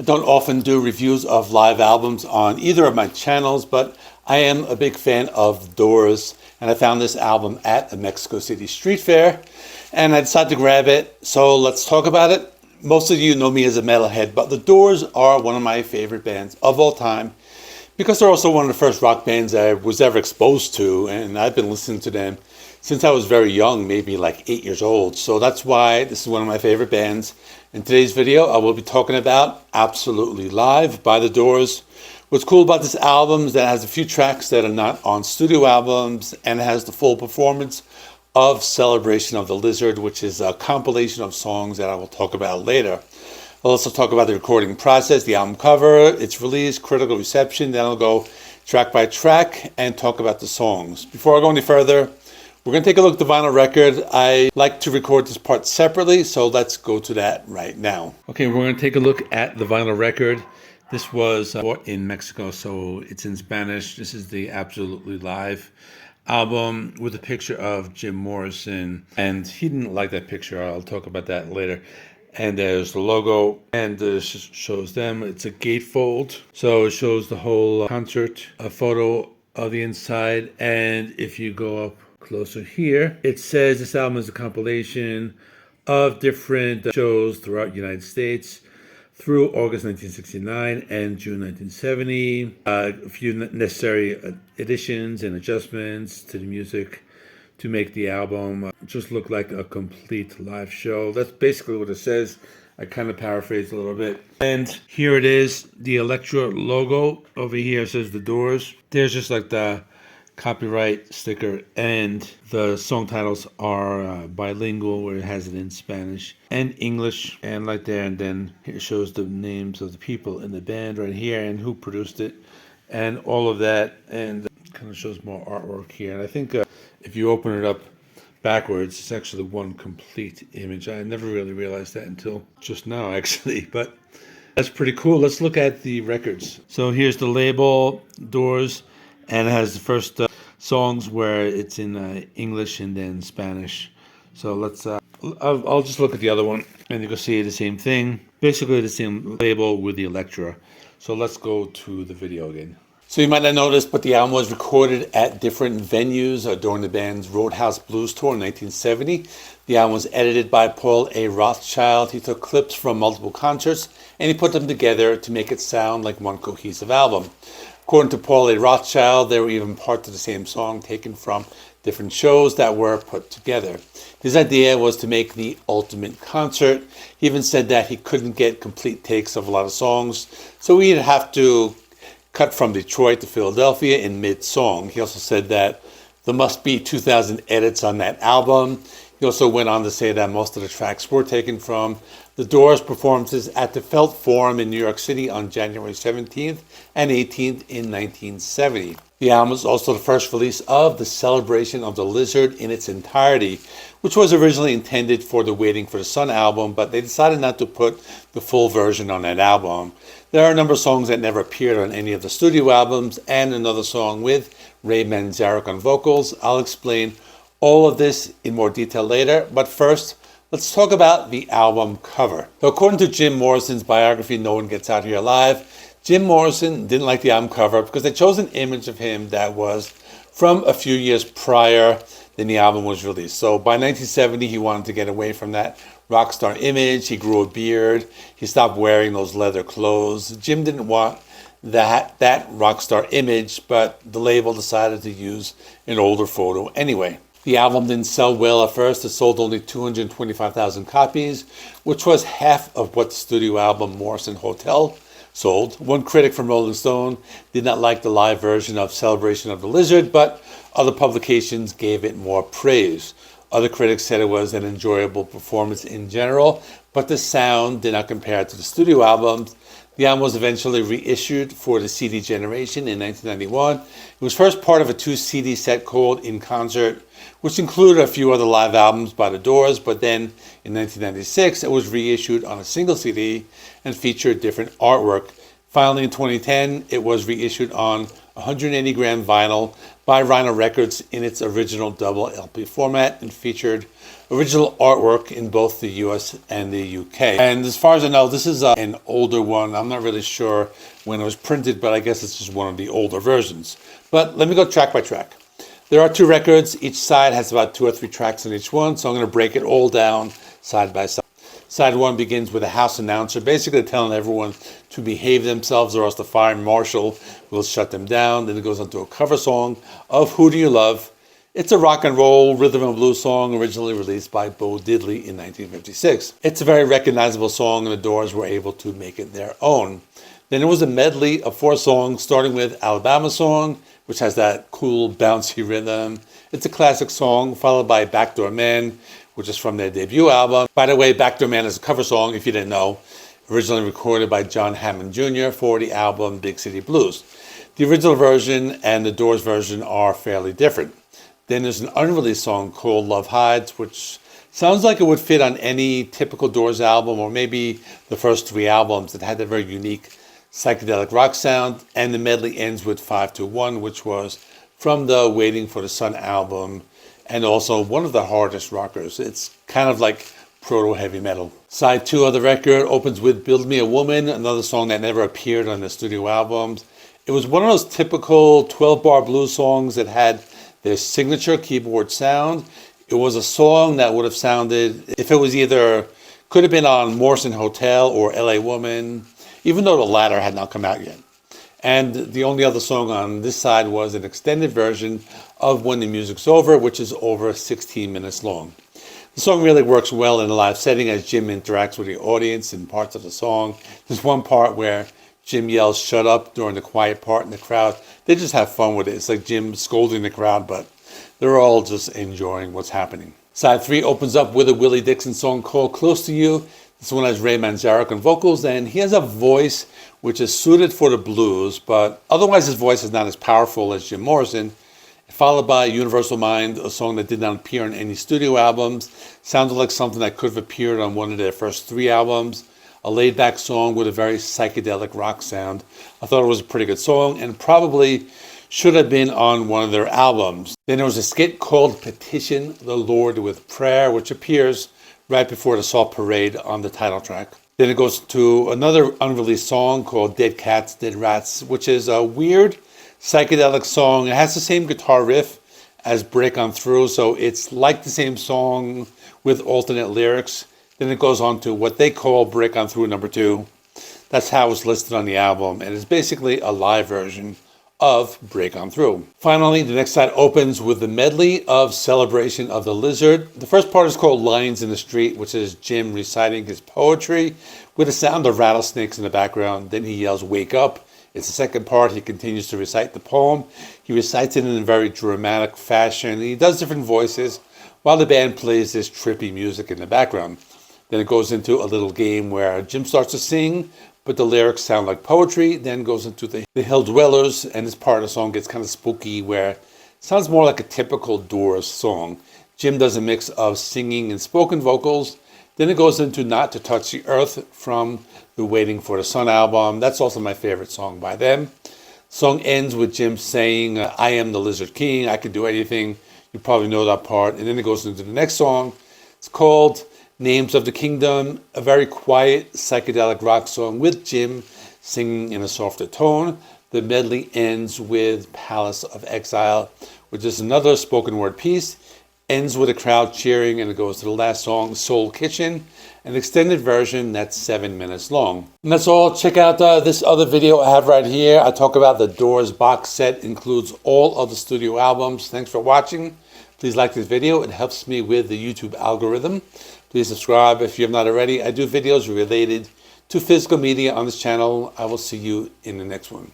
I don't often do reviews of live albums on either of my channels, but I am a big fan of The Doors, and I found this album at a Mexico City street fair, and I decided to grab it, so let's talk about it. Most of you know me as a metalhead, but The Doors are one of my favorite bands of all time, because they're also one of the first rock bands I was ever exposed to, and I've been listening to them since I was very young, maybe like 8 years old. So that's why this is one of my favorite bands. In today's video, I will be talking about Absolutely Live by The Doors. What's cool about this album is that it has a few tracks that are not on studio albums, and it has the full performance of Celebration of the Lizard, which is a compilation of songs that I will talk about later. I'll also talk about the recording process, the album cover, its release, critical reception. Then I'll go track by track and talk about the songs. Before I go any further, we're going to take a look at the vinyl record. I like to record this part separately, so let's go to that right now. Okay, we're going to take a look at the vinyl record. This was bought in Mexico, so it's in Spanish. This is the Absolutely Live album with a picture of Jim Morrison, and he didn't like that picture. I'll talk about that later. And there's the logo, and this shows them. It's a gatefold, so it shows the whole concert, a photo of the inside. And if you go up closer here, it says this album is a compilation of different shows throughout the United States through August 1969 and June 1970. A few necessary additions and adjustments to the music to make the album just look like a complete live show. That's basically what it says. I kind of paraphrased a little bit. And here it is, the Electra logo. Over here says The Doors. There's just like the copyright sticker, and the song titles are bilingual, where it has it in Spanish and English, and right there. And then here shows the names of the people in the band right here and who produced it and all of that, and kind of shows more artwork here. And I think if you open it up backwards, it's actually one complete image. I never really realized that until just now, actually, but that's pretty cool. Let's look at the records. So here's the label, Doors, and it has the first songs where it's in English and then Spanish. So let's, I'll just look at the other one, and you can see the same thing. Basically the same label with the Electra. So let's go to the video again. So you might not notice, but the album was recorded at different venues during the band's Roadhouse Blues tour in 1970. The album was edited by Paul A. Rothchild. He took clips from multiple concerts, and he put them together to make it sound like one cohesive album. According to Paul A. Rothchild, there were even parts of the same song taken from different shows that were put together. His idea was to make the ultimate concert. He even said that he couldn't get complete takes of a lot of songs, so he'd have to cut from Detroit to Philadelphia in mid-song. He also said that there must be 2,000 edits on that album. He also went on to say that most of the tracks were taken from The Doors' performances at the Felt Forum in New York City on January 17th and 18th in 1970. The album was also the first release of the Celebration of the Lizard in its entirety, which was originally intended for the Waiting for the Sun album, but they decided not to put the full version on that album. There are a number of songs that never appeared on any of the studio albums, and another song with Ray Manzarek on vocals. I'll explain all of this in more detail later, but first, let's talk about the album cover. So according to Jim Morrison's biography, No One Gets Out Here Alive, Jim Morrison didn't like the album cover because they chose an image of him that was from a few years prior than the album was released. So by 1970, he wanted to get away from that rock star image. He grew a beard. He stopped wearing those leather clothes. Jim didn't want that rock star image, but the label decided to use an older photo anyway. The album didn't sell well at first. It sold only 225,000 copies, which was half of what the studio album Morrison Hotel sold. One critic from Rolling Stone did not like the live version of Celebration of the Lizard, but other publications gave it more praise. Other critics said it was an enjoyable performance in general, but the sound did not compare to the studio albums. The album was eventually reissued for the CD generation in 1991. It was first part of a 2-CD set called In Concert, which included a few other live albums by The Doors, but then in 1996 it was reissued on a single CD and featured different artwork Finally, in 2010, it was reissued on 180-gram vinyl by Rhino Records in its original double LP format and featured original artwork in both the US and the UK. And as far as I know, this is an older one. I'm not really sure when it was printed, but I guess it's just one of the older versions. But let me go track by track. There are 2 records. Each side has about 2 or 3 tracks on each one, so I'm going to break it all down side by side. Side 1 begins with a house announcer basically telling everyone to behave themselves or else the fire marshal will shut them down. Then it goes on to a cover song of Who Do You Love? It's a rock and roll rhythm and blues song originally released by Bo Diddley in 1956. It's a very recognizable song and the Doors were able to make it their own. Then there was a medley of 4 songs starting with Alabama Song, which has that cool bouncy rhythm. It's a classic song, followed by Backdoor Man, which is from their debut album. By the way, Backdoor Man is a cover song, if you didn't know, originally recorded by John Hammond Jr. for the album Big City Blues. The original version and the Doors version are fairly different. Then there's an unreleased song called Love Hides, which sounds like it would fit on any typical Doors album, or maybe the first 3 albums that had that very unique psychedelic rock sound. And the medley ends with 521, which was from the Waiting for the Sun album, and also one of the hardest rockers. It's kind of like proto-heavy metal. Side 2 of the record opens with Build Me a Woman, another song that never appeared on the studio albums. It was one of those typical 12-bar blues songs that had their signature keyboard sound. It was a song that would have sounded, if it was either, could have been on Morrison Hotel or LA Woman, even though the latter had not come out yet. And the only other song on this side was an extended version of When the Music's Over, which is over 16 minutes long. The song really works well in a live setting as Jim interacts with the audience in parts of the song. There's one part where Jim yells, "Shut up," during the quiet part in the crowd. They just have fun with it. It's like Jim scolding the crowd, but they're all just enjoying what's happening. Side 3 opens up with a Willie Dixon song called Close to You. This one has Ray Manzarek on vocals, and he has a voice which is suited for the blues, but otherwise his voice is not as powerful as Jim Morrison. Followed by Universal Mind, a song that did not appear on any studio albums. Sounded like something that could have appeared on one of their first 3 albums. A laid-back song with a very psychedelic rock sound. I thought it was a pretty good song and probably should have been on one of their albums. Then there was a skit called Petition the Lord with Prayer, which appears right before the Salt Parade on the title track. Then it goes to another unreleased song called Dead Cats, Dead Rats, which is a weird psychedelic song. It has the same guitar riff as Break On Through, so it's like the same song with alternate lyrics. Then it goes on to what they call Break On Through number 2. That's how it's listed on the album, and it's basically a live version of Break On Through. Finally, the next side opens with the medley of Celebration of the Lizard. The first part is called Lions in the Street, which is Jim reciting his poetry with the sound of rattlesnakes in the background. Then he yells, "Wake up." It's the second part. He continues to recite the poem. He recites it in a very dramatic fashion. He does different voices while the band plays this trippy music in the background. Then it goes into a little game where Jim starts to sing, but the lyrics sound like poetry. Then goes into the Hill Dwellers, and this part of the song gets kind of spooky where it sounds more like a typical Doors song. Jim does a mix of singing and spoken vocals. Then it goes into Not to Touch the Earth from the Waiting for the Sun album. That's also my favorite song by them. The song ends with Jim saying, "I am the Lizard King, I can do anything." You probably know that part. And then it goes into the next song. It's called Names of the Kingdom, a very quiet psychedelic rock song with Jim singing in a softer tone. The medley ends with Palace of Exile, which is another spoken word piece. Ends with a crowd cheering, and it goes to the last song, Soul Kitchen, an extended version that's 7 minutes long. And that's all. Check out this other video I have right here. I talk about the Doors box set, includes all of the studio albums. Thanks for watching. Please like this video. It helps me with the YouTube algorithm. Please subscribe if you have not already. I do videos related to physical media on this channel. I will see you in the next one.